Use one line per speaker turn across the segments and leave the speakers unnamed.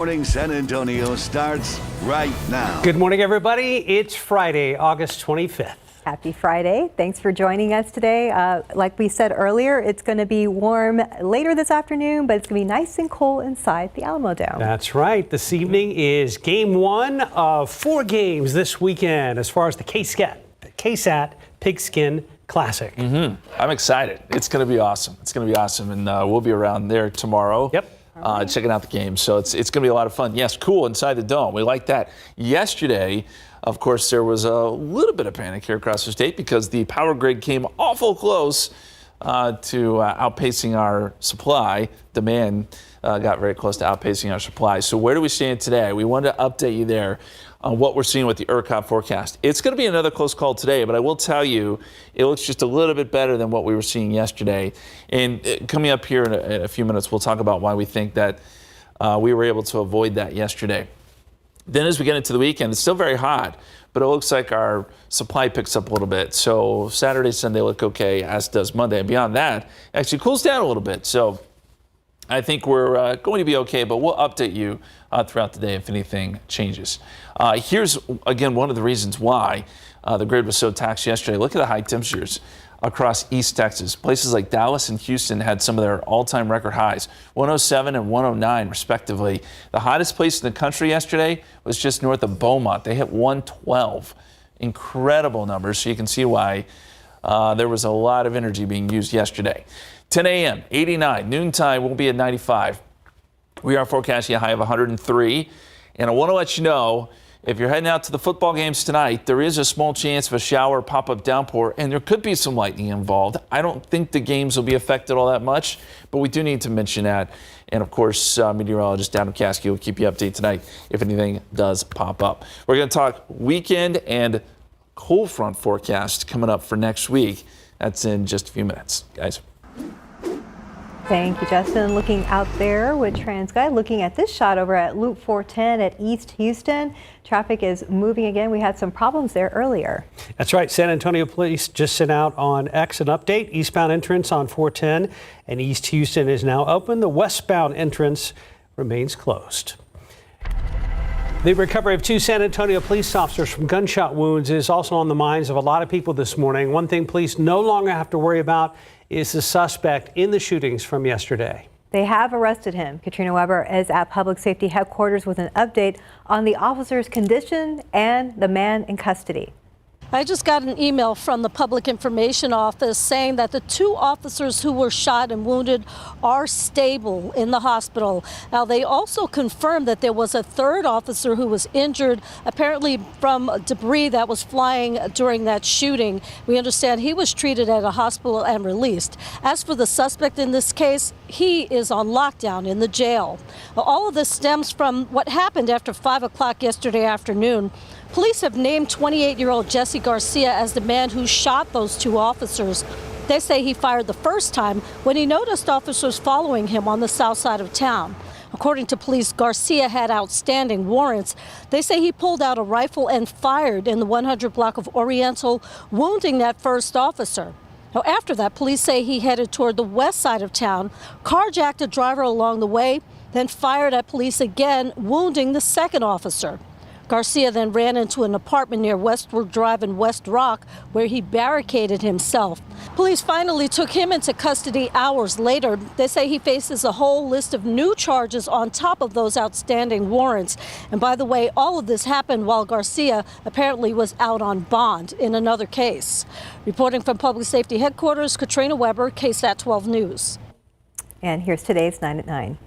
Morning San Antonio starts right now.
Good morning, everybody. It's Friday, August 25th.
Happy Friday. Thanks for joining us today. Like we said earlier, it's going to be warm later this afternoon, but it's going to be nice and cool inside the Alamo Dome.
That's right. This evening is game one of 4 games this weekend as far as the KSAT Pigskin Classic.
I'm excited. It's going to be awesome. And we'll be around there tomorrow.
Yep.
Checking out the game. So it's going to be a lot of fun. Yes, cool inside the dome. We like that. Yesterday, of course, there was a little bit of panic here across the state because the power grid came awful close to outpacing our supply. Demand got very close to outpacing our supply. So where do we stand today? We wanted to update you there on what we're seeing with the ERCOT forecast. It's going to be another close call today, but I will tell you, it looks just a little bit better than what we were seeing yesterday. And coming up here in a few minutes, we'll talk about why we think that we were able to avoid that yesterday. Then as we get into the weekend, it's still very hot, but it looks like our supply picks up a little bit. So Saturday, Sunday look okay, as does Monday. And beyond that, it actually cools down a little bit. So I think we're going to be okay, but we'll update you throughout the day if anything changes. Here's, again, one of the reasons why the grid was so taxed yesterday. Look at the high temperatures across East Texas. Places like Dallas and Houston had some of their all-time record highs, 107 and 109, respectively. The hottest place in the country yesterday was just north of Beaumont. They hit 112. Incredible numbers, so you can see why there was a lot of energy being used yesterday. 10 a.m., 89. Noontime will be at 95. We are forecasting a high of 103. And I want to let you know, if you're heading out to the football games tonight, there is a small chance of a shower, pop-up downpour, and there could be some lightning involved. I don't think the games will be affected all that much, but we do need to mention that. And, of course, meteorologist Adam Caskey will keep you updated tonight if anything does pop up. We're going to talk weekend and cold front forecast coming up for next week. That's in just a few minutes, guys.
Thank you, Justin. Looking out there with TransGuide, looking at this shot over at Loop 410 at East Houston. Traffic is moving again. We had some problems there earlier.
That's right. San Antonio Police just sent out on X an update. Eastbound entrance on 410 and East Houston is now open. The westbound entrance remains closed. The recovery of 2 San Antonio police officers from gunshot wounds is also on the minds of a lot of people this morning. One thing police no longer have to worry about is the suspect in the shootings from yesterday.
They have arrested him. Katrina Weber is at Public Safety Headquarters with an update on the officer's condition and the man in custody.
I just got an email from the Public Information Office saying that the 2 officers who were shot and wounded are stable in the hospital. Now, they also confirmed that there was a 3rd officer who was injured, apparently from debris that was flying during that shooting. We understand he was treated at a hospital and released. As for the suspect in this case, he is on lockdown in the jail. All of this stems from what happened after 5 o'clock yesterday afternoon. Police have named 28-year-old Jesse Garcia as the man who shot those 2 officers. They say he fired the first time when he noticed officers following him on the south side of town. According to police, Garcia had outstanding warrants. They say he pulled out a rifle and fired in the 100 block of Oriental, wounding that first officer. Now, after that, police say he headed toward the west side of town, carjacked a driver along the way, then fired at police again, wounding the second officer. Garcia then ran into an apartment near Westward Drive in West Rock, where he barricaded himself. Police finally took him into custody hours later. They say he faces a whole list of new charges on top of those outstanding warrants. And by the way, all of this happened while Garcia apparently was out on bond in another case. Reporting from Public Safety Headquarters, Katrina Weber, KSAT 12 News.
And here's today's 9 at 9.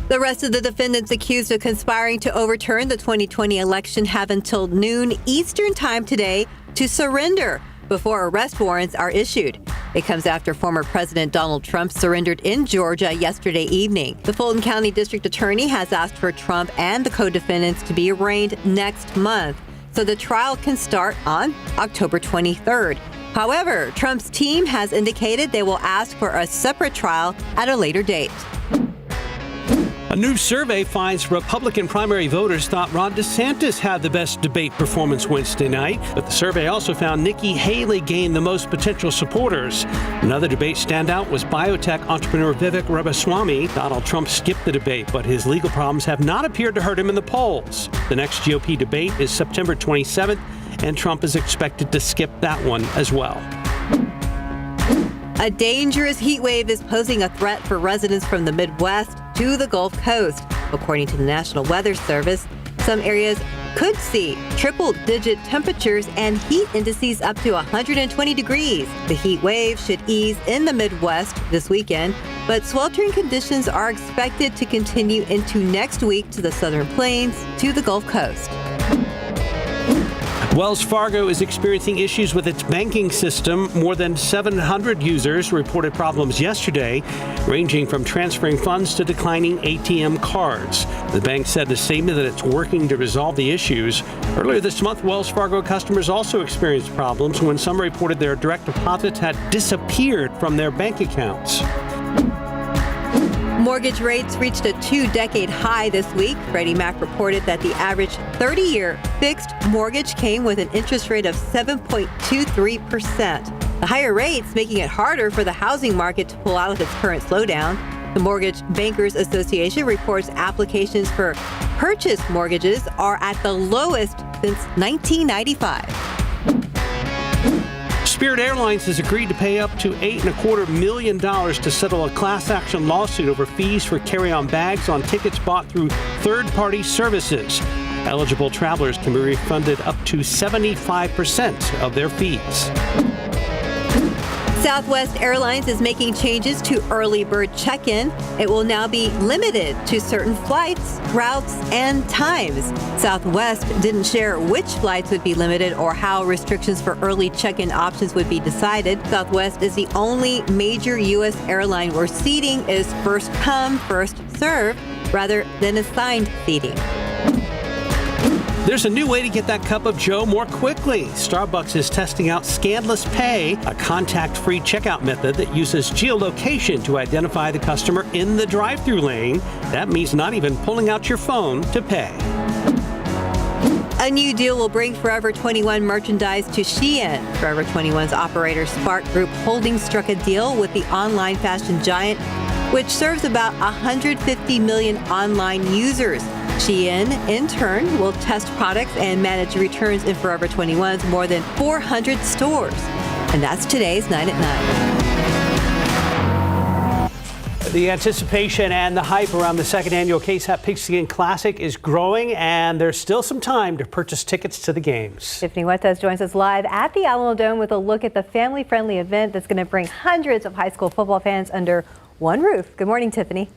The rest of the defendants accused of conspiring to overturn the 2020 election have until noon Eastern Time today to surrender before arrest warrants are issued. It comes after former President Donald Trump surrendered in Georgia yesterday evening. The Fulton County District Attorney has asked for Trump and the co-defendants to be arraigned next month so the trial can start on October 23rd. However, Trump's team has indicated they will ask for a separate trial at a later date.
A new survey finds Republican primary voters thought Ron DeSantis had the best debate performance Wednesday night, but the survey also found Nikki Haley gained the most potential supporters. Another debate standout was biotech entrepreneur Vivek Ramaswamy. Donald Trump skipped the debate, but his legal problems have not appeared to hurt him in the polls. The next GOP debate is September 27th, and Trump is expected to skip that one as well.
A dangerous heat wave is posing a threat for residents from the Midwest to the Gulf Coast. According to the National Weather Service, some areas could see triple-digit temperatures and heat indices up to 120 degrees. The heat wave should ease in the Midwest this weekend, but sweltering conditions are expected to continue into next week to the Southern Plains to the Gulf Coast.
Wells Fargo is experiencing issues with its banking system. More than 700 users reported problems yesterday, ranging from transferring funds to declining ATM cards. The bank said in a statement that it's working to resolve the issues. Earlier this month, Wells Fargo customers also experienced problems when some reported their direct deposits had disappeared from their bank accounts.
Mortgage rates reached a 2-decade high this week. Freddie Mac reported that the average 30-year fixed mortgage came with an interest rate of 7.23%. The higher rates making it harder for the housing market to pull out of its current slowdown. The Mortgage Bankers Association reports applications for purchase mortgages are at the lowest since 1995.
Spirit Airlines has agreed to pay up to $8.25 million to settle a class action lawsuit over fees for carry-on bags on tickets bought through third-party services. Eligible travelers can be refunded up to 75% of their fees.
Southwest Airlines is making changes to early bird check-in. It will now be limited to certain flights, routes, and times. Southwest didn't share which flights would be limited or how restrictions for early check-in options would be decided. Southwest is the only major U.S. airline where seating is first come, first served, rather than assigned seating.
There's a new way to get that cup of joe more quickly. Starbucks is testing out Scandless Pay, a contact-free checkout method that uses geolocation to identify the customer in the drive-thru lane. That means not even pulling out your phone to pay.
A new deal will bring Forever 21 merchandise to Shein. Forever 21's operator Spark Group Holdings struck a deal with the online fashion giant, which serves about 150 million online users. Shein, in turn, will test products and manage returns in Forever 21's more than 400 stores. And that's today's 9 at 9.
The anticipation and the hype around the second annual KSAT Pigskin Classic is growing, and there's still some time to purchase tickets to the games.
Tiffany Huertas joins us live at the Alamo Dome with a look at the family-friendly event that's going to bring hundreds of high school football fans under one roof. Good morning, Tiffany.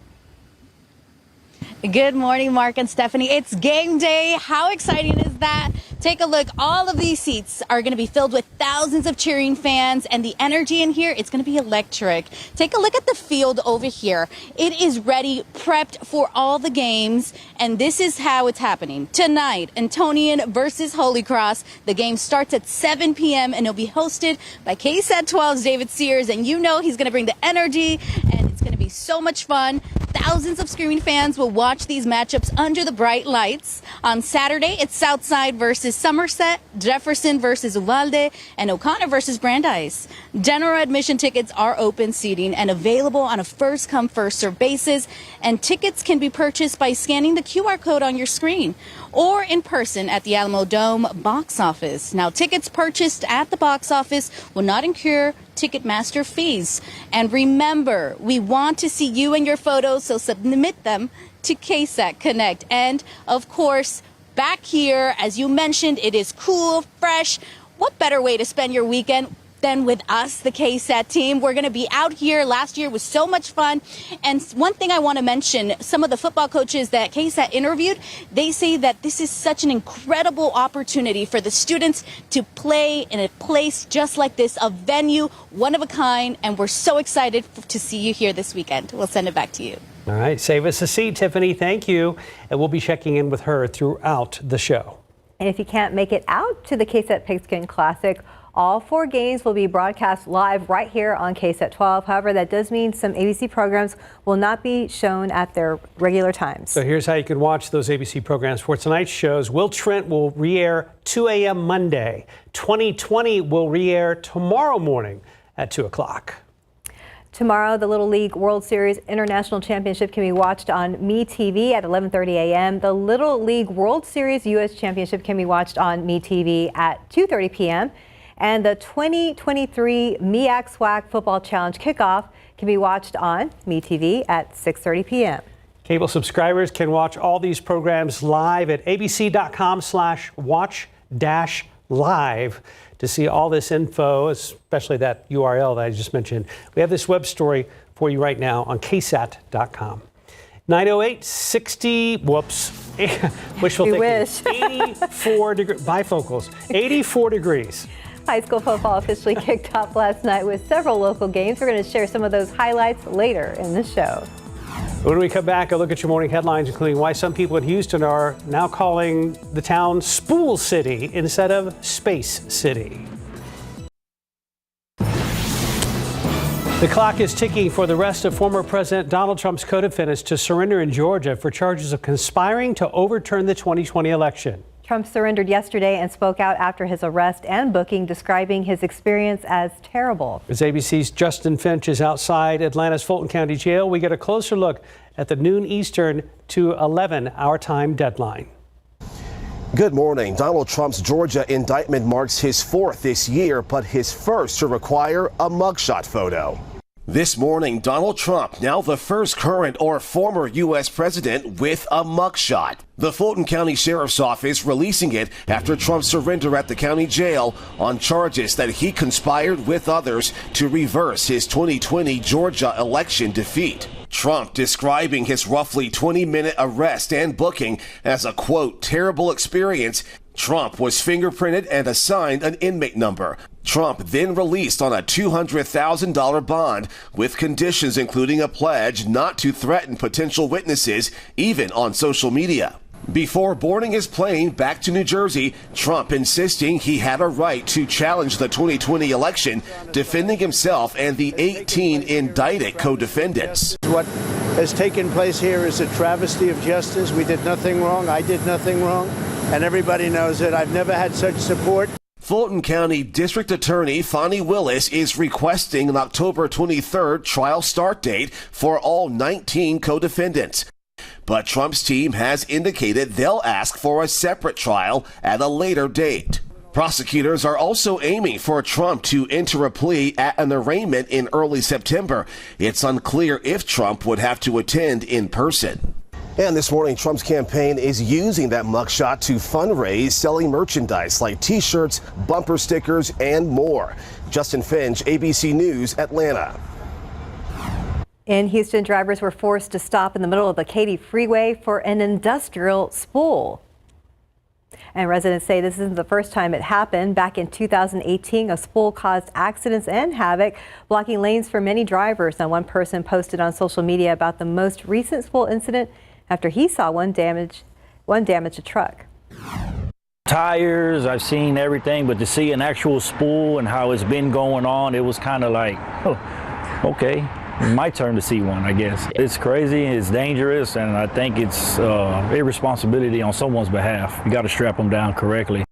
Good morning, Mark and Stephanie. It's game day. How exciting is that? Take a look. All of these seats are going to be filled with thousands of cheering fans, and the energy in here, it's going to be electric. Take a look at the field over here. It is ready, prepped for all the games, and this is how it's happening. Tonight, Antonian versus Holy Cross. The game starts at 7 p.m., and it'll be hosted by KSAT 12's David Sears, and you know he's going to bring the energy, and it's going to be so much fun. Thousands of screaming fans will watch these matchups under the bright lights. On Saturday, it's Southside versus Somerset, Jefferson versus Uvalde, and O'Connor versus Brandeis. General admission tickets are open seating and available on a first-come, first-served basis, and tickets can be purchased by scanning the QR code on your screen or in person at the Alamo Dome box office. Now, tickets purchased at the box office will not incur Ticketmaster fees. And remember, we want to see you and your photos, so submit them to KSAT Connect. And of course, back here, as you mentioned, it is cool, fresh. What better way to spend your weekend than with us, the KSAT team? We're going to be out here. Last year was so much fun. And one thing I want to mention, some of the football coaches that KSAT interviewed, they say that this is such an incredible opportunity for the students to play in a place just like this, a venue, one of a kind. And we're so excited to see you here this weekend. We'll send it back to you.
All right, save us a seat, Tiffany. Thank you. And we'll be checking in with her throughout the show.
And if you can't make it out to the KSAT Pigskin Classic, All 4 games will be broadcast live right here on KSAT 12. However, that does mean some ABC programs will not be shown at their regular times.
So here's how you can watch those ABC programs for tonight's shows. Will Trent will re-air 2 a.m. Monday. 2020 will re-air tomorrow morning at 2 o'clock.
Tomorrow, the Little League World Series International Championship can be watched on MeTV at 11:30 a.m. The Little League World Series U.S. Championship can be watched on MeTV at 2:30 p.m. And the 2023 MEAC SWAC Football Challenge Kickoff can be watched on MeTV at 6:30 p.m.
Cable subscribers can watch all these programs live at abc.com/watch-live. To see all this info, especially that URL that I just mentioned, we have this web story for you right now on KSAT.com. 908, 60, whoops, wishful
You
thinking.
wish.
84 degrees, bifocals, 84 degrees.
High school football officially kicked off last night with several local games. We're going to share some of those highlights later in the show.
When we come back, I'll look at your morning headlines, including why some people in Houston are now calling the town Spool City instead of Space City. The clock is ticking for the rest of former President Donald Trump's co-defendants to surrender in Georgia for charges of conspiring to overturn the 2020 election.
Trump surrendered yesterday and spoke out after his arrest and booking, describing his experience as terrible.
As ABC's Justin Finch is outside Atlanta's Fulton County Jail, we get a closer look at the noon Eastern to 11 our time deadline.
Good morning. Donald Trump's Georgia indictment marks his 4th this year, but his first to require a mugshot photo. This morning, Donald Trump, now the first current or former U.S. president with a mugshot. The Fulton County Sheriff's Office releasing it after Trump's surrender at the county jail on charges that he conspired with others to reverse his 2020 Georgia election defeat. Trump describing his roughly 20-minute arrest and booking as a, quote, terrible experience. Trump was fingerprinted and assigned an inmate number. Trump then released on a $200,000 bond with conditions including a pledge not to threaten potential witnesses, even on social media. Before boarding his plane back to New Jersey, Trump insisting he had a right to challenge the 2020 election, defending himself and the 18 indicted co-defendants.
What has taken place here is a travesty of justice. We did nothing wrong. I did nothing wrong. And everybody knows it. I've never had such support.
Fulton County District Attorney Fonnie Willis is requesting an October 23rd trial start date for all 19 co-defendants. But Trump's team has indicated they'll ask for a separate trial at a later date. Prosecutors are also aiming for Trump to enter a plea at an arraignment in early September. It's unclear if Trump would have to attend in person. And this morning, Trump's campaign is using that mugshot to fundraise, selling merchandise like T-shirts, bumper stickers, and more. Justin Finch, ABC News, Atlanta.
In Houston, drivers were forced to stop in the middle of the Katy Freeway for an industrial spool. And residents say this isn't the first time it happened. Back in 2018, a spool caused accidents and havoc, blocking lanes for many drivers. Now, one person posted on social media about the most recent spool incident after he saw one damage a truck.
Tires, I've seen everything, but to see an actual spool and how it's been going on, it was kind of like, oh, okay, my turn to see one, I guess. It's crazy, it's dangerous, and I think it's irresponsibility on someone's behalf. You got to strap them down correctly.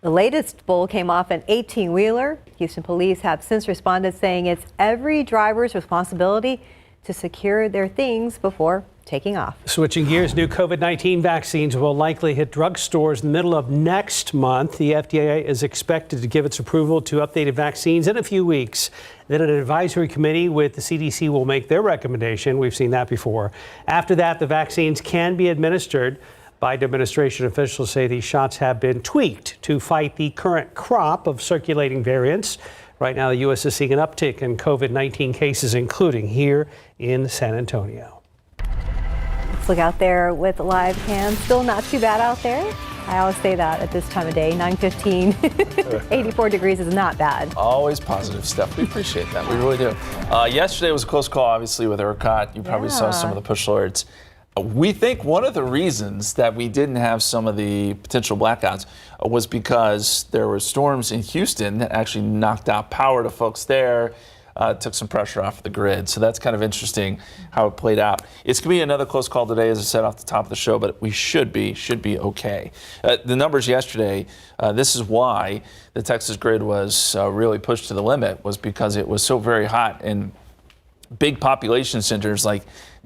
The latest spool came off an 18-wheeler. Houston police have since responded, saying it's every driver's responsibility to secure their things before taking off.
Switching gears, new COVID-19 vaccines will likely hit drugstores in the middle of next month. The FDA is expected to give its approval to updated vaccines in a few weeks. Then an advisory committee with the CDC will make their recommendation. We've seen that before. After that, the vaccines can be administered. Biden administration officials say these shots have been tweaked to fight the current crop of circulating variants. Right now, the U.S. is seeing an uptick in COVID-19 cases, including here in San Antonio.
Let's look out there with live cam. Still not too bad out there. I always say that at this time of day, 9:15. 84 degrees is not bad.
Always positive stuff. We appreciate that. We really do. Yesterday was a close call, obviously, with ERCOT. You probably saw some of the push alerts. We think one of the reasons that we didn't have some of the potential blackouts was because there were storms in Houston that actually knocked out power to folks there, took some pressure off the grid. So that's kind of interesting how it played out. It's going to be another close call today, as I said off the top of the show, but we should be okay. The numbers yesterday, this is why the Texas grid was really pushed to the limit, was because it was so very hot in big population centers like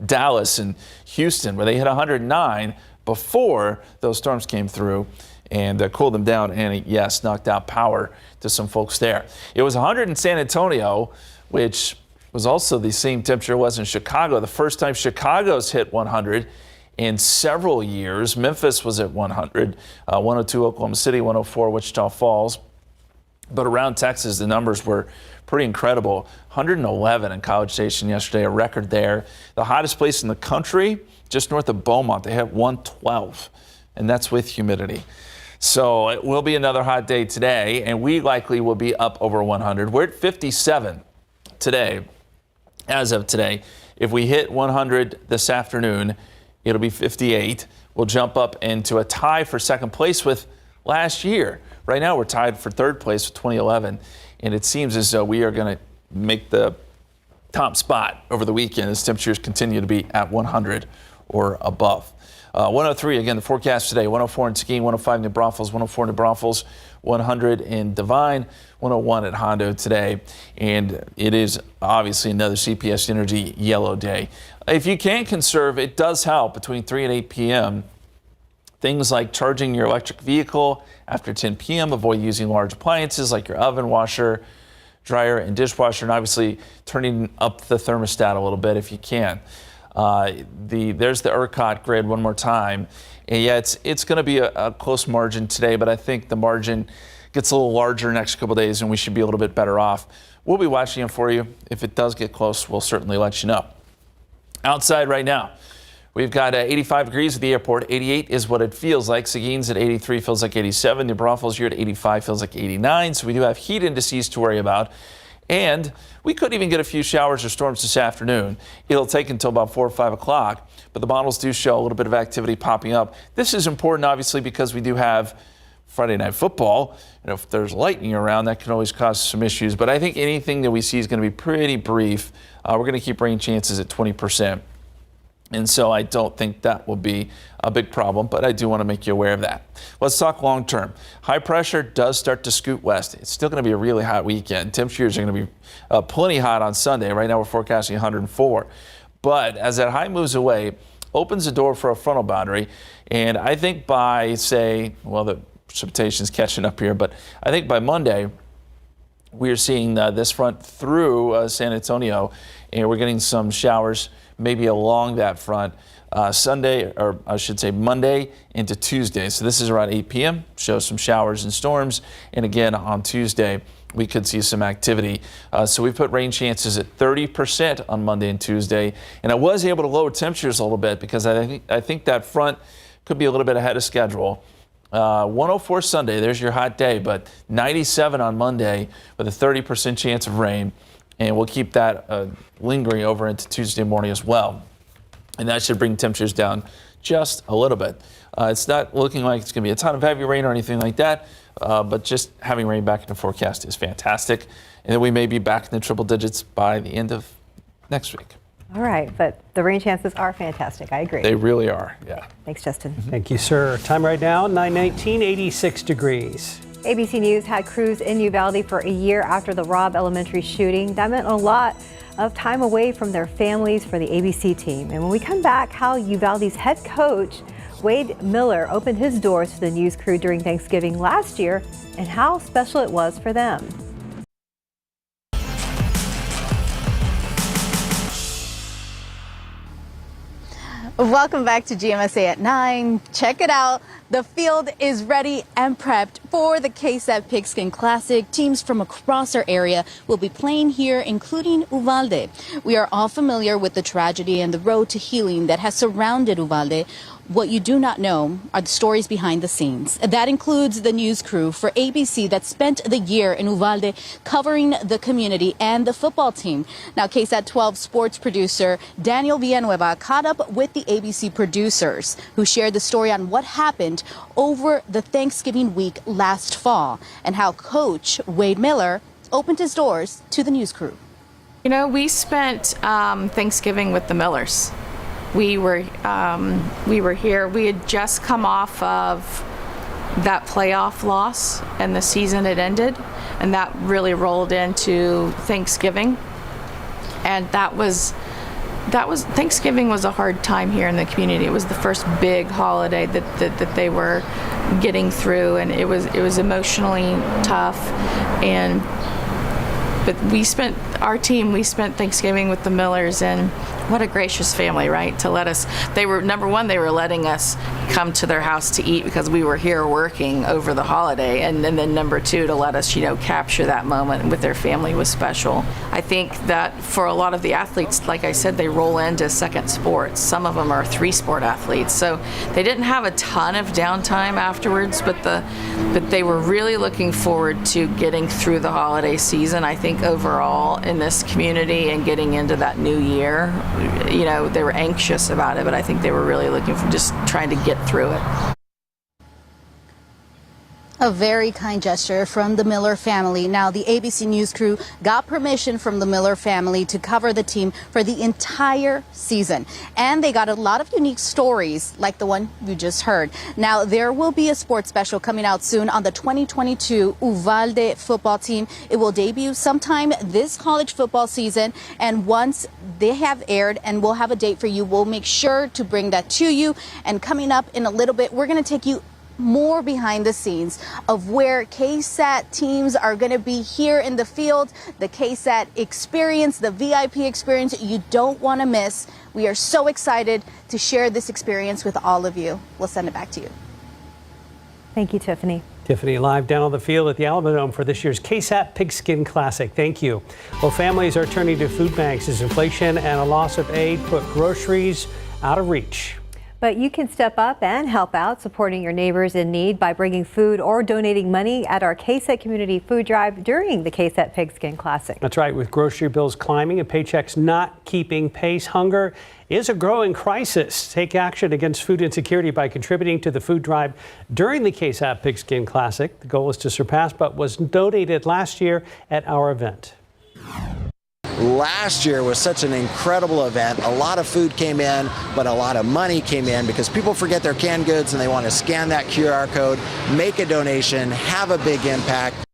Dallas and Houston, where they hit 109 before those storms came through and cooled them down and, yes, knocked out power to some folks there. It was 100 in San Antonio, which was also the same temperature it was in Chicago. The first time Chicago's hit 100 in several years. Memphis was at 100, 102 Oklahoma City, 104 Wichita Falls. But around Texas, the numbers were pretty incredible. 111 in College Station yesterday, a record there. The hottest place in the country, just north of Beaumont, they hit 112, and that's with humidity. So it will be another hot day today, and we likely will be up over 100. We're at 57 today, as of today. If we hit 100 this afternoon, it'll be 58. We'll jump up into a tie for second place with last year. Right now, we're tied for third place with 2011, and it seems as though we are going to make the top spot over the weekend as temperatures continue to be at 100 or above. 103, again, the forecast today, 104 in Seguin, 105 in New Braunfels, 104 in New Braunfels, 100 in Devine, 101 at Hondo today, and it is obviously another CPS Energy yellow day. If you can conserve, it does help between 3 and 8 p.m. Things like charging your electric vehicle after 10 p.m., avoid using large appliances like your oven, washer, dryer, and dishwasher, and obviously turning up the thermostat a little bit if you can. There's the ERCOT grid one more time. And yeah, it's going to be a close margin today, but I think the margin gets a little larger next couple of days and we should be a little bit better off. We'll be watching it for you. If it does get close, we'll certainly let you know. Outside right now, we've got 85 degrees at the airport. 88 is what it feels like. Seguin's at 83, feels like 87. New Braunfels, you're at 85, feels like 89. So we do have heat indices to worry about. And we could even get a few showers or storms this afternoon. It'll take until about 4 or 5 o'clock, but the models do show a little bit of activity popping up. This is important, obviously, because we do have Friday Night Football. And if there's lightning around, that can always cause some issues. But I think anything that we see is going to be pretty brief. We're going to keep rain chances at 20%. And so I don't think that will be a big problem, but I do want to make you aware of that. Let's talk long term. High pressure does start to scoot west. It's still going to be a really hot weekend. Temperatures are going to be plenty hot on Sunday. Right now we're forecasting 104. But as that high moves away, opens the door for a frontal boundary. And I think by, say, well, the precipitation's catching up here, but I think by Monday, we're seeing this front through San Antonio, and we're getting some showers maybe along that front Sunday, or I should say Monday into Tuesday. So this is around 8 p.m. Shows some showers and storms. And again, on Tuesday, we could see some activity. So we put rain chances at 30% on Monday and Tuesday. And I was able to lower temperatures a little bit because I think that front could be a little bit ahead of schedule. 104 Sunday, there's your hot day, but 97 on Monday with a 30% chance of rain. And we'll keep that lingering over into Tuesday morning as well. And that should bring temperatures down just a little bit. It's not looking like it's going to be a ton of heavy rain or anything like that, but just having rain back in the forecast is fantastic. And then we may be back in the triple digits by the end of next week.
All right, but the rain chances are fantastic. I agree.
They really are, yeah.
Thanks, Justin.
Thank you, sir. Time right now, 9:19, 86 degrees.
ABC News had crews in Uvalde for a year after the Robb Elementary shooting. That meant a lot of time away from their families for the ABC team. And when we come back, how Uvalde's head coach, Wade Miller, opened his doors to the news crew during Thanksgiving last year and how special it was for them.
Welcome back to GMSA at 9. Check it out. The field is ready and prepped For the KSAT Pigskin Classic, teams from across our area will be playing here, including Uvalde. We are all familiar with the tragedy and the road to healing that has surrounded Uvalde. What you do not know are the stories behind the scenes. That includes the news crew for ABC that spent the year in Uvalde covering the community and the football team. Now, KSAT 12 sports producer Daniel Villanueva caught up with the ABC producers who shared the story on what happened over the Thanksgiving week last fall and how Coach Wade Miller opened his doors to the news crew.
You know, we spent Thanksgiving with the Millers. We were here. We had just come off of that playoff loss, and the season had ended, and that really rolled into Thanksgiving. And that was Thanksgiving was a hard time here in the community. It was the first big holiday that they were getting through, and it was emotionally tough. But we spent Thanksgiving with the Millers, and what a gracious family, right? To let us, they were letting us come to their house to eat because we were here working over the holiday. And then number two, to let us, capture that moment with their family was special. I think that for a lot of the athletes, like I said, they roll into second sports. Some of them are 3-sport athletes. So they didn't have a ton of downtime afterwards, but they were really looking forward to getting through the holiday season. I think overall in this community and getting into that new year, they were anxious about it, but I think they were really looking for just trying to get through it.
A very kind gesture from the Miller family. Now, the ABC News crew got permission from the Miller family to cover the team for the entire season. And they got a lot of unique stories like the one you just heard. Now, there will be a sports special coming out soon on the 2022 Uvalde football team. It will debut sometime this college football season. And once they have aired and we'll have a date for you, we'll make sure to bring that to you. And coming up in a little bit, we're going to take you more behind the scenes of where KSAT teams are going to be here in the field, the KSAT experience, the VIP experience you don't want to miss. We are so excited to share this experience with all of you. We'll send it back to you.
Thank you, Tiffany.
Tiffany live down on the field at the Alamo Dome for this year's KSAT Pigskin Classic. Thank you. Well, families are turning to food banks as inflation and a loss of aid put groceries out of reach.
But you can step up and help out, supporting your neighbors in need by bringing food or donating money at our KSAT Community Food Drive during the KSAT Pigskin Classic.
That's right. With grocery bills climbing and paychecks not keeping pace, hunger is a growing crisis. Take action against food insecurity by contributing to the food drive during the KSAT Pigskin Classic. The goal is to surpass what was donated last year at our event.
Last year was such an incredible event. A lot of food came in, but a lot of money came in because people forget their canned goods and they want to scan that QR code, make a donation, have a big impact.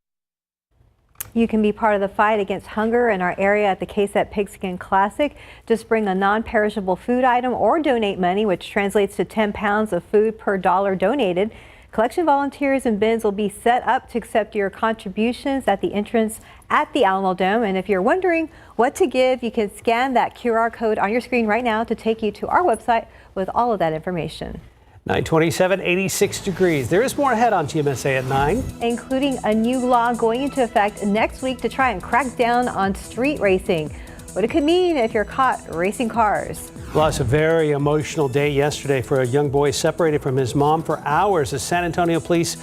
You can be part of the fight against hunger in our area at the KSAT Pigskin Classic. Just bring a non-perishable food item or donate money, which translates to 10 pounds of food per dollar donated. Collection volunteers and bins will be set up to accept your contributions at the entrance at the Alamo Dome. And if you're wondering what to give, you can scan that QR code on your screen right now to take you to our website with all of that information.
927, 86 degrees. There is more ahead on GMSA at 9.
Including a new law going into effect next week to try and crack down on street racing. What it could mean if you're caught racing cars.
Plus, a very emotional day yesterday for a young boy separated from his mom for hours as San Antonio police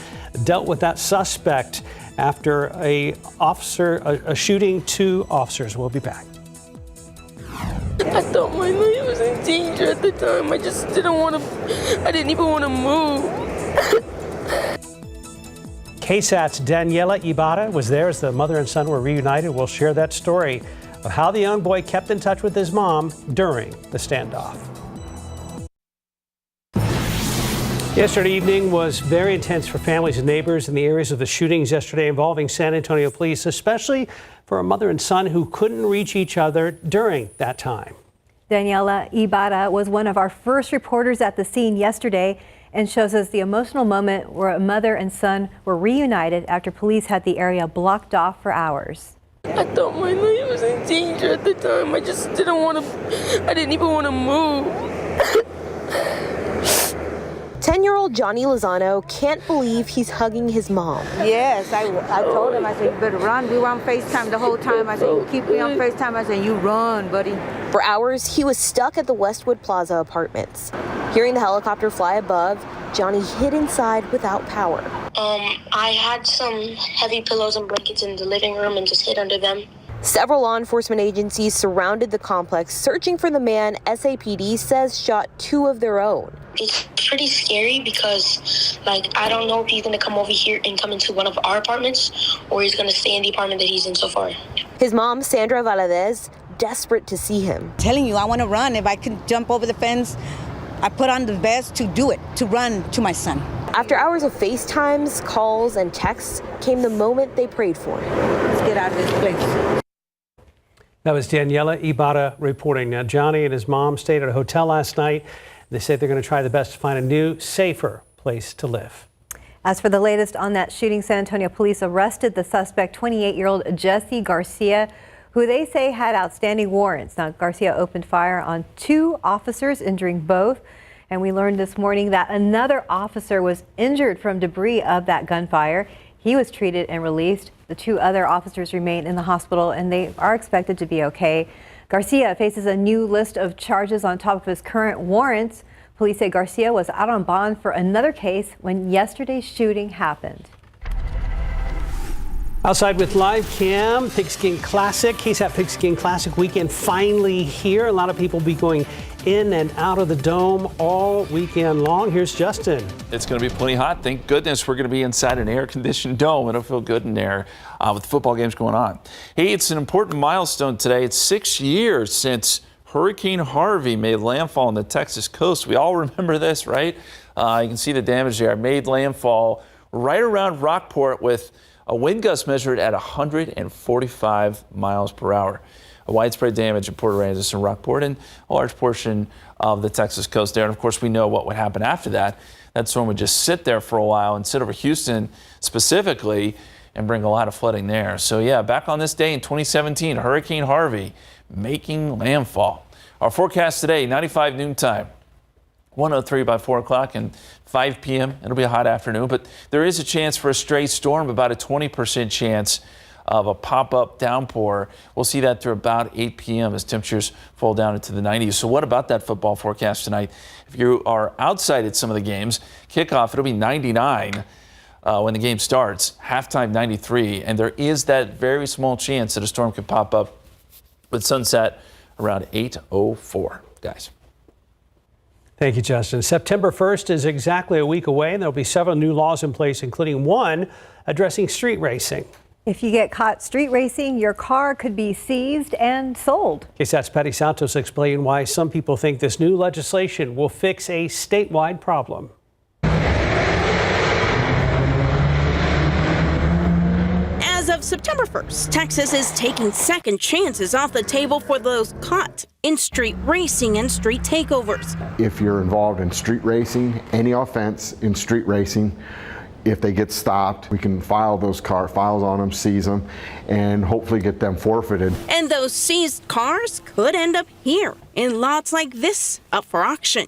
dealt with that suspect after a shooting 2 officers. We'll be back.
I thought my life was in danger at the time. I just didn't even want to move.
KSAT's Daniela Ibarra was there as the mother and son were reunited. We'll share that story of how the young boy kept in touch with his mom during the standoff. Yesterday evening was very intense for families and neighbors in the areas of the shootings yesterday involving San Antonio police, especially for a mother and son who couldn't reach each other during that time.
Daniela Ibarra was one of our first reporters at the scene yesterday and shows us the emotional moment where a mother and son were reunited after police had the area blocked off for hours.
I thought my life was in danger at the time. I just didn't even want to move.
10-year-old Johnny Lozano can't believe he's hugging his mom.
Yes, I told him, I said, you better run. We were on FaceTime the whole time. I said, you keep me on FaceTime. I said, you run, buddy.
For hours, he was stuck at the Westwood Plaza apartments. Hearing the helicopter fly above, Johnny hid inside without power.
I had some heavy pillows and blankets in the living room and just hid under them.
Several law enforcement agencies surrounded the complex, searching for the man SAPD says shot 2 of their own.
It's pretty scary because, I don't know if he's going to come over here and come into one of our apartments or he's going to stay in the apartment that he's in so far.
His mom, Sandra Valadez, desperate to see him.
Telling you, I want to run. If I can jump over the fence, I put on the vest to do it, to run to my son.
After hours of FaceTimes, calls, and texts came the moment they prayed for.
Let's get out of this place.
That was Daniela Ibarra reporting. Now, Johnny and his mom stayed at a hotel last night. They say they're going to try the best to find a new, safer place to live.
As for the latest on that shooting, San Antonio police arrested the suspect, 28-year-old Jesse Garcia, who they say had outstanding warrants. Now, Garcia opened fire on 2 officers, injuring both. And we learned this morning that another officer was injured from debris of that gunfire. He was treated and released. The 2 other officers remain in the hospital and they are expected to be okay. Garcia faces a new list of charges on top of his current warrants. Police say Garcia was out on bond for another case when yesterday's shooting happened.
Outside with live cam, Pigskin Classic, KSAT Pigskin Classic weekend finally here. A lot of people will be going in and out of the dome all weekend long. Here's Justin.
It's going to be plenty hot. Thank goodness we're going to be inside an air-conditioned dome. It'll feel good in there with the football games going on. Hey, it's an important milestone today. It's 6 years since Hurricane Harvey made landfall on the Texas coast. We all remember this, right? You can see the damage there. It made landfall right around Rockport with a wind gust measured at 145 miles per hour. A widespread damage in Port Aransas and Rockport and a large portion of the Texas coast there. And of course, we know what would happen after that. That storm would just sit there for a while and sit over Houston specifically and bring a lot of flooding there. So yeah, back on this day in 2017, Hurricane Harvey making landfall. Our forecast today, 95 noontime. 103 by 4 o'clock and 5 p.m. It'll be a hot afternoon, but there is a chance for a stray storm, about a 20% chance of a pop-up downpour. We'll see that through about 8 p.m. as temperatures fall down into the 90s. So what about that football forecast tonight? If you are outside at some of the games, kickoff, it'll be 99 when the game starts, halftime 93, and there is that very small chance that a storm could pop up with sunset around 8:04, guys.
Thank you, Justin. September 1st is exactly a week away, and there'll be several new laws in place, including one addressing street racing.
If you get caught street racing, your car could be seized and sold.
KSAT's Patty Santos explained why some people think this new legislation will fix a statewide problem.
As of September 1st, Texas is taking second chances off the table for those caught in street racing and street takeovers.
If you're involved in street racing, any offense in street racing, if they get stopped, we can file those files on them, seize them, and hopefully get them forfeited.
And those seized cars could end up here in lots like this up for auction.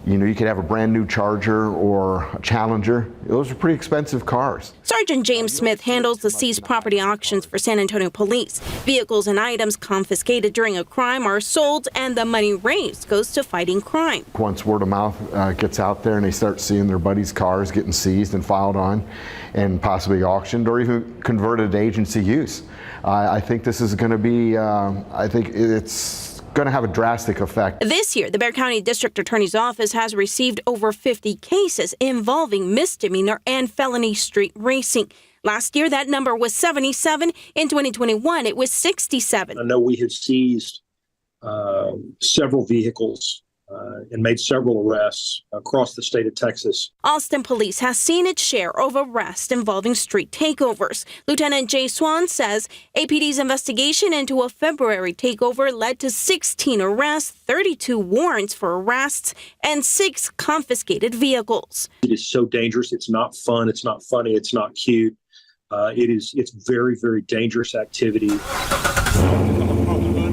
You know, you could have a brand new Charger or a Challenger. Those are pretty expensive cars.
Sergeant James Smith handles the seized property auctions for San Antonio Police. Vehicles and items confiscated during a crime are sold, and the money raised goes to fighting crime.
Once word of mouth gets out there and they start seeing their buddies' cars getting seized and filed on and possibly auctioned or even converted to agency use, I think this is going to be, I think it's going to have a drastic effect.
This year, the Bexar County District Attorney's Office has received over 50 cases involving misdemeanor and felony street racing. Last year, that number was 77. In 2021, it was 67.
I know we have seized several vehicles and made several arrests across the state of Texas.
Austin Police has seen its share of arrests involving street takeovers. Lieutenant Jay Swan says APD's investigation into a February takeover led to 16 arrests, 32 warrants for arrests, and 6 confiscated vehicles.
It is so dangerous. It's not fun. It's not funny. It's not cute. It's very, very dangerous activity.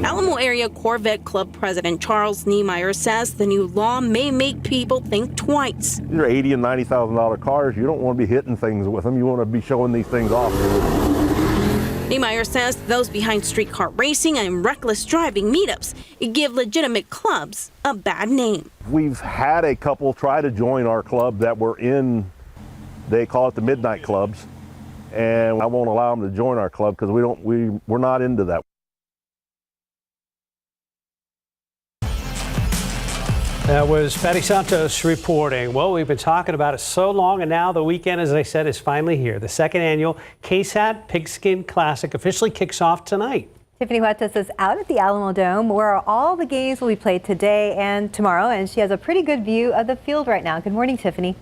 Alamo Area Corvette Club President Charles Niemeyer says the new law may make people think twice.
These are $80,000 and $90,000 cars. You don't want to be hitting things with them. You want to be showing these things off.
Niemeyer says those behind streetcar racing and reckless driving meetups give legitimate clubs a bad name.
We've had a couple try to join our club that were in, they call it the midnight clubs, and I won't allow them to join our club because we're not into that.
That was Patty Santos reporting. Well, we've been talking about it so long, and now the weekend, as I said, is finally here. The second annual KSAT Pigskin Classic officially kicks off tonight.
Tiffany Huertas is out at the Alamo Dome, where all the games will be played today and tomorrow, and she has a pretty good view of the field right now. Good morning, Tiffany.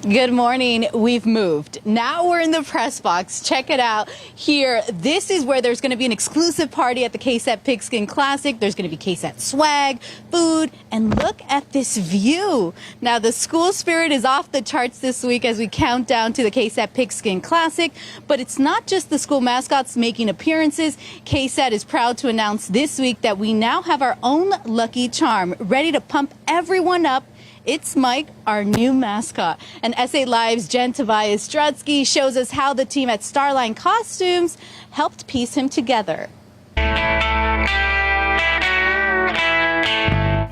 Good morning. We've moved. Now we're in the press box. Check it out here. This is where there's going to be an exclusive party at the KSAT Pigskin Classic. There's going to be KSAT swag, food, and look at this view. Now the school spirit is off the charts this week as we count down to the KSAT Pigskin Classic. But it's not just the school mascots making appearances. KSAT is proud to announce this week that we now have our own lucky charm ready to pump everyone up. It's Mike, our new mascot. And SA Live's Jen Tobias Strutsky shows us how the team at Starline Costumes helped piece him together.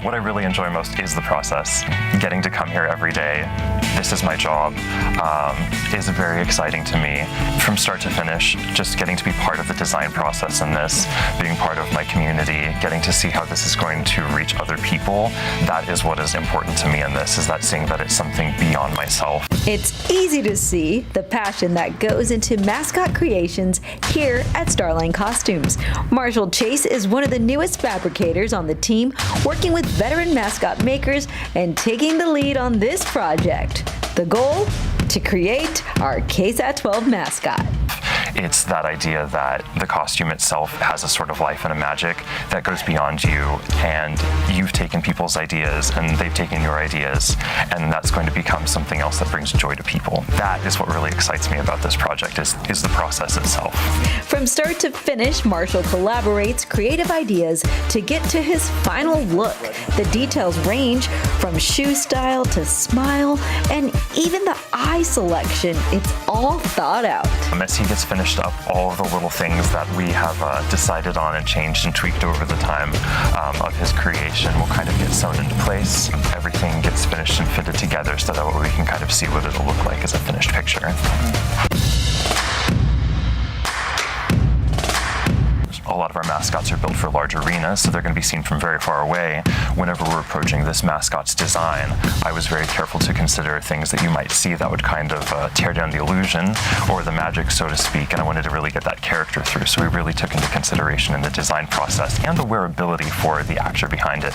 What I really enjoy most is the process. Getting to come here every day, this is my job, is very exciting to me. From start to finish, just getting to be part of the design process in this, being part of my community, getting to see how this is going to reach other people, that is what is important to me in this, is that seeing that it's something beyond myself.
It's easy to see the passion that goes into mascot creations here at Starline Costumes. Marshall Chase is one of the newest fabricators on the team, working with veteran mascot makers and taking the lead on this project. The goal? To create our KSAT 12 mascot.
It's that idea that the costume itself has a sort of life and a magic that goes beyond you, and you've taken people's ideas and they've taken your ideas, and that's going to become something else that brings joy to people. That is what really excites me about this project, is the process itself.
From start to finish, Marshall collaborates creative ideas to get to his final look. The details range from shoe style to smile, and even the eye selection. It's all thought out.
As he gets finished up, all of the little things that we have decided on and changed and tweaked over the time of his creation will kind of get sewn into place. Everything gets finished and fitted together so that we can kind of see what it'll look like as a finished picture. A lot of our mascots are built for large arenas, so they're going to be seen from very far away. Whenever we're approaching this mascot's design, I was very careful to consider things that you might see that would kind of tear down the illusion or the magic, so to speak, and I wanted to really get that character through. So we really took into consideration in the design process and the wearability for the actor behind it,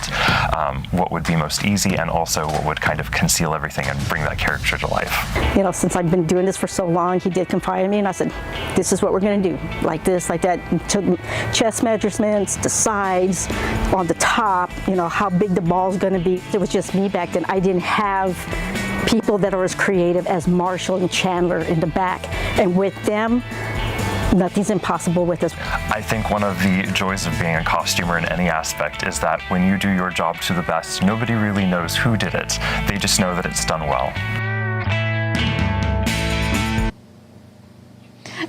what would be most easy and also what would kind of conceal everything and bring that character to life.
You know, since I've been doing this for so long, he did confide in me, and I said, this is what we're going to do, like this, like that. Took chest measurements, the sides, on the top, you know, how big the ball's going to be. It was just me back then. I didn't have people that are as creative as Marshall and Chandler in the back. And with them, nothing's impossible with us.
I think one of the joys of being a costumer in any aspect is that when you do your job to the best, nobody really knows who did it. They just know that it's done well.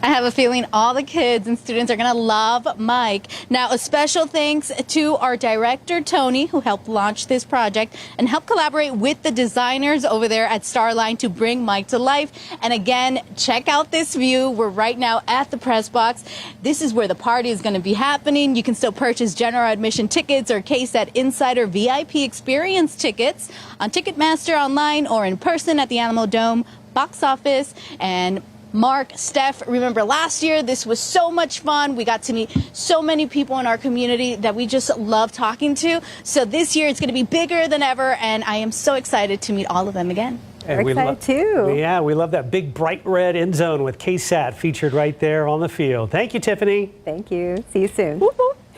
I have a feeling all the kids and students are going to love Mike. Now, a special thanks to our director, Tony, who helped launch this project and helped collaborate with the designers over there at Starline to bring Mike to life. And again, check out this view. We're right now at the press box. This is where the party is going to be happening. You can still purchase general admission tickets or KSAT Insider VIP experience tickets on Ticketmaster, online, or in person at the Alamo Dome box office. And Mark, Steph, remember last year, this was so much fun. We got to meet so many people in our community that we just love talking to. So this year it's going to be bigger than ever, and I am so excited to meet all of them again.
And
we're excited too.
Yeah, we love that big bright red end zone with KSAT featured right there on the field. Thank you, Tiffany.
Thank you. See you soon.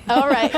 All right.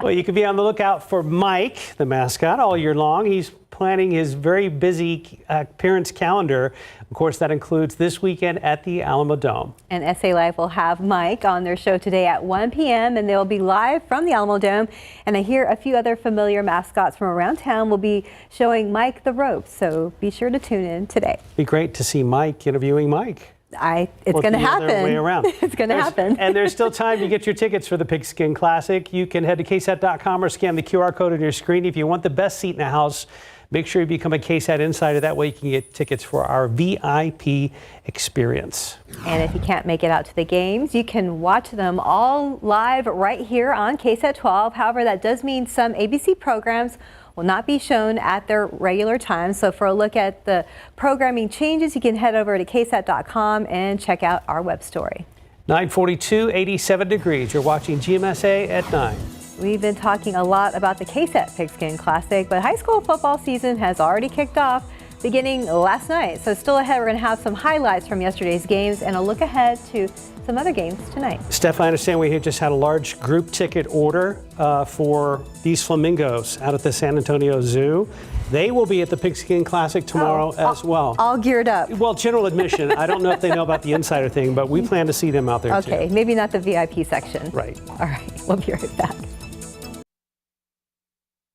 Well, you can be on the lookout for Mike, the mascot, all year long. He's planning his very busy appearance calendar. Of course, that includes this weekend at the Alamo Dome.
And SA Live will have Mike on their show today at 1 p.m. and they'll be live from the Alamo Dome. And I hear a few other familiar mascots from around town will be showing Mike the ropes. So be sure to tune in today.
Be great to see Mike interviewing Mike.
It's going to happen.
Way around.
It's going to happen.
And there's still time to get your tickets for the Pigskin Classic. You can head to KSAT.com or scan the QR code on your screen. If you want the best seat in the house, make sure you become a KSAT Insider. That way you can get tickets for our VIP experience.
And if you can't make it out to the games, you can watch them all live right here on KSAT 12. However, that does mean some ABC programs will not be shown at their regular time. So for a look at the programming changes, you can head over to KSAT.com and check out our web story.
9:42, 87 degrees. You're watching GMSA at 9.
We've been talking a lot about the KSAT Pigskin Classic, but high school football season has already kicked off beginning last night. So still ahead, we're going to have some highlights from yesterday's games and a look ahead to some other games tonight.
Steph, I understand we just had a large group ticket order for these flamingos out at the San Antonio Zoo. They will be at the Pigskin Classic tomorrow as well.
All geared up.
Well, general admission. I don't know if they know about the insider thing, but we plan to see them out there too.
Okay, maybe not the VIP section.
Right.
All right, we'll be right back.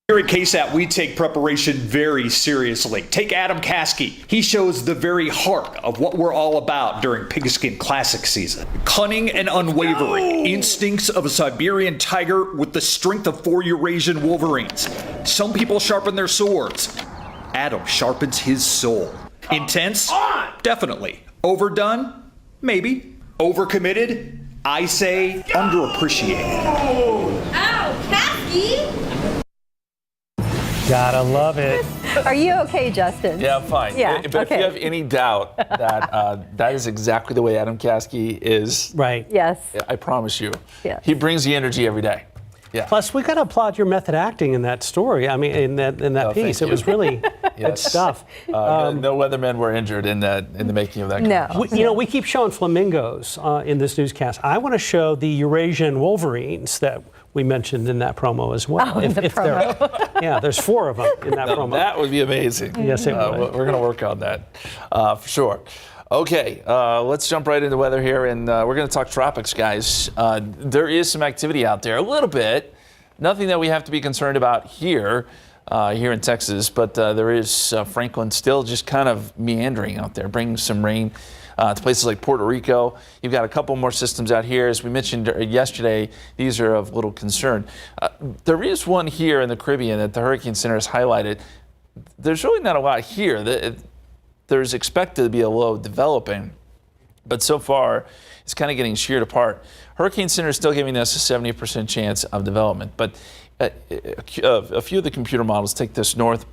Here at KSAT, we take preparation very seriously. Take Adam Caskey. He shows the very heart of what we're all about during Pigskin Classic season. Cunning and unwavering. Instincts of a Siberian tiger with the strength of 4 Eurasian wolverines. Some people sharpen their swords. Adam sharpens his soul. Intense? Definitely. Overdone? Maybe. Overcommitted? I say underappreciated.
Ow, Caskey!
Gotta love it.
Are you okay, Justin?
Yeah, I'm fine.
Yeah,
But
okay.
if you have any doubt that that is exactly the way Adam Caskey is,
right?
Yes.
I promise you.
Yeah.
He brings the energy every day. Yeah.
Plus, we got to applaud your method acting in that story. I mean, in that piece, it was really good stuff.
No weathermen were injured in the making of that.
No.
We keep showing flamingos in this newscast. I want to show the Eurasian wolverines that we mentioned in that promo as well.
Oh, in the promo.
Yeah, there's 4 of them in that promo.
That would be amazing.
Yes, it would.
We're going to work on that for sure. Okay, let's jump right into weather here, and we're going to talk tropics, guys. There is some activity out there, a little bit. Nothing that we have to be concerned about here in Texas, but there is Franklin still just kind of meandering out there, bringing some rain to places like Puerto Rico. You've got a couple more systems out here. As we mentioned yesterday, these are of little concern. There is one here in the Caribbean that the Hurricane Center has highlighted. There's really not a lot here. There's expected to be a low developing, but so far it's kind of getting sheared apart. Hurricane Center is still giving us a 70% chance of development, but a few of the computer models take this north.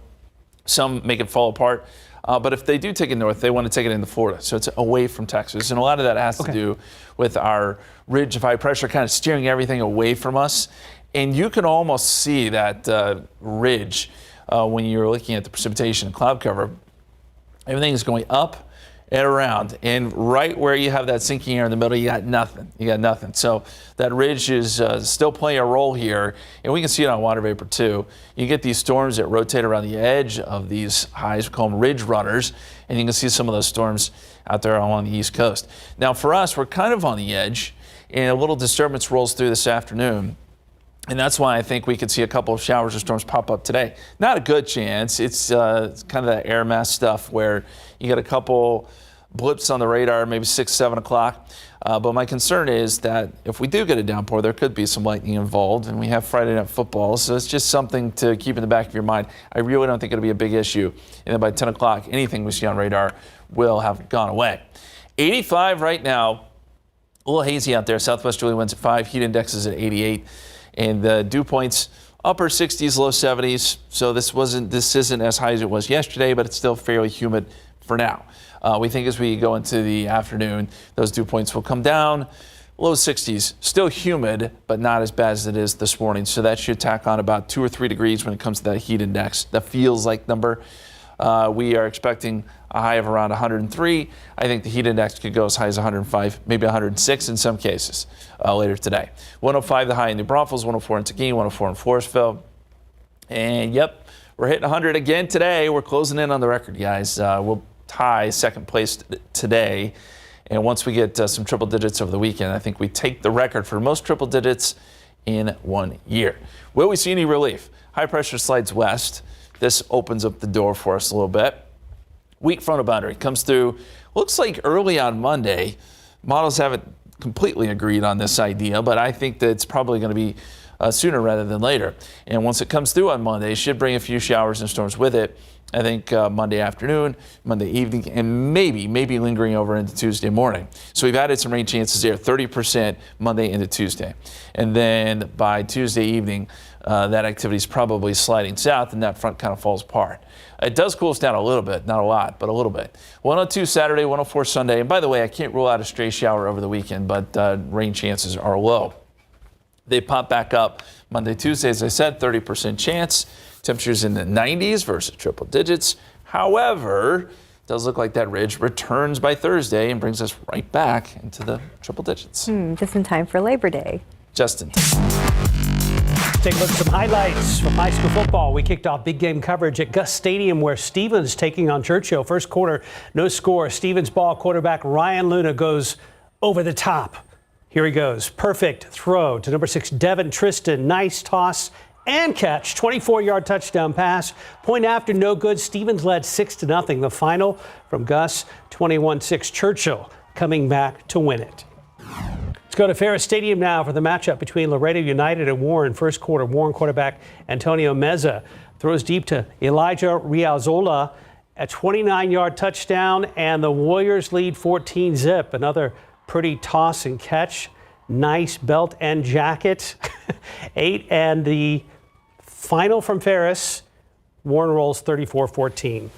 Some make it fall apart. But if they do take it north, they want to take it into Florida. So it's away from Texas. And a lot of that has to do with our ridge of high pressure kind of steering everything away from us. And you can almost see that ridge when you're looking at the precipitation and cloud cover. Everything is going up and around. And right where you have that sinking air in the middle, you got nothing. You got nothing. So that ridge is still playing a role here. And we can see it on water vapor too. You get these storms that rotate around the edge of these highs. We call them ridge runners. And you can see some of those storms out there along the East Coast. Now for us, we're kind of on the edge. And a little disturbance rolls through this afternoon. And that's why I think we could see a couple of showers or storms pop up today. Not a good chance. It's kind of that air mass stuff where you get a couple blips on the radar, maybe 6, 7 o'clock. But my concern is that if we do get a downpour, there could be some lightning involved. And we have Friday Night Football, so it's just something to keep in the back of your mind. I really don't think it'll be a big issue. And then by 10 o'clock, anything we see on radar will have gone away. 85 right now. A little hazy out there. Southwesterly winds at 5. Heat index is at 88. And the dew points upper 60s, low 70s. So this isn't as high as it was yesterday, but it's still fairly humid for now. We think as we go into the afternoon, those dew points will come down. Low 60s, still humid, but not as bad as it is this morning. So that should tack on about 2 or 3 degrees when it comes to that heat index. That feels like number. We are expecting a high of around 103. I think the heat index could go as high as 105, maybe 106 in some cases later today. 105 the high in New Braunfels, 104 in Seguin, 104 in Floresville. And yep, We're hitting 100 again today. We're closing in on the record, guys. We'll tie second place today. And once we get some triple digits over the weekend, I think we take the record for most triple digits in 1 year. Will we see any relief? High pressure slides west. This opens up the door for us a little bit. Weak frontal boundary comes through, looks like early on Monday. Models haven't completely agreed on this idea, but I think that it's probably going to be sooner rather than later. And once it comes through on Monday, it should bring a few showers and storms with it. I think Monday afternoon, Monday evening, and maybe lingering over into Tuesday morning. So we've added some rain chances there, 30% Monday into Tuesday. And then by Tuesday evening, that activity is probably sliding south, and that front kind of falls apart. It does cool us down a little bit, not a lot, but a little bit. 102 Saturday, 104 Sunday. And by the way, I can't rule out a stray shower over the weekend, but rain chances are low. They pop back up Monday, Tuesday, as I said, 30% chance. Temperatures in the 90s versus triple digits. However, it does look like that ridge returns by Thursday and brings us right back into the triple digits.
Just in time for Labor Day.
Just in time.
Take a look at some highlights from high school football. We kicked off big game coverage at Gus Stadium, where Stevens taking on Churchill. First quarter, no score. Stevens ball. Quarterback Ryan Luna goes over the top. Here he goes. Perfect throw to number 6, Devin Tristan. Nice toss and catch. 24-yard touchdown pass. Point after, no good. Stevens led 6-0. The final from Gus, 21-6. Churchill coming back to win it. Let's go to Ferris Stadium now for the matchup between Laredo United and Warren. First quarter, Warren quarterback Antonio Meza throws deep to Elijah Riazola. A 29-yard touchdown, and the Warriors lead 14-zip. Another pretty toss and catch. Nice belt and jacket. 8, and the final from Ferris, Warren rolls 34-14.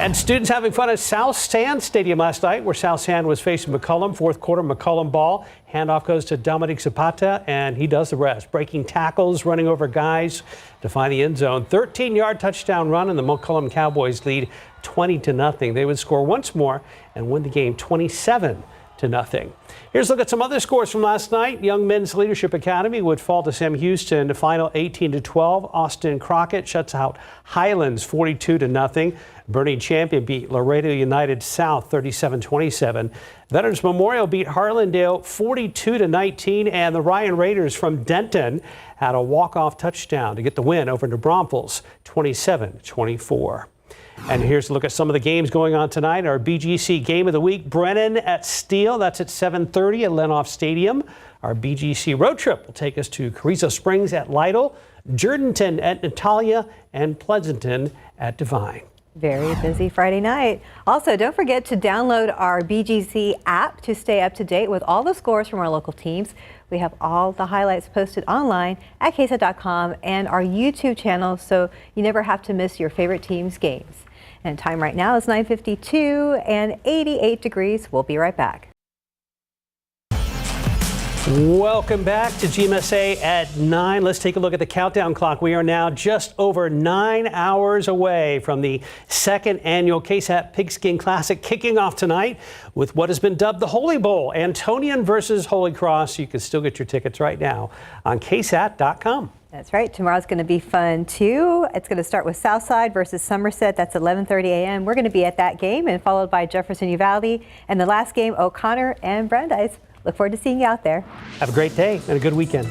And students having fun at South Sand Stadium last night, where South Sand was facing McCollum. Fourth quarter, McCollum ball. Handoff goes to Dominic Zapata, and he does the rest. Breaking tackles, running over guys to find the end zone. 13-yard touchdown run, and the McCollum Cowboys lead 20-0. They would score once more and win the game 27-0. Here's a look at some other scores from last night. Young Men's Leadership Academy would fall to Sam Houston, the final 18-12. Austin Crockett shuts out Highlands 42-0. Bernie Champion beat Laredo United South 37-27. Veterans Memorial beat Harlandale 42-19, and the Ryan Raiders from Denton had a walk-off touchdown to get the win over New Braunfels 27-24. And here's a look at some of the games going on tonight. Our BGC Game of the Week, Brennan at Steele. That's at 7:30 at Lenoff Stadium. Our BGC Road Trip will take us to Carrizo Springs at Lytle, Jourdanton at Natalia, and Pleasanton at Divine.
Very busy Friday night. Also, don't forget to download our BGC app to stay up to date with all the scores from our local teams. We have all the highlights posted online at KSAT.com and our YouTube channel, so you never have to miss your favorite team's games. And time right now is 9:52 and 88 degrees. We'll be right back.
Welcome back to GMSA at 9. Let's take a look at the countdown clock. We are now just over 9 hours away from the second annual KSAT Pigskin Classic kicking off tonight with what has been dubbed the Holy Bowl, Antonian versus Holy Cross. You can still get your tickets right now on KSAT.com.
That's right. Tomorrow's going to be fun, too. It's going to start with Southside versus Somerset. That's 11:30 a.m. We're going to be at that game, and followed by Jefferson Uvalde. And the last game, O'Connor and Brandeis. Look forward to seeing you out there.
Have a great day and a good weekend.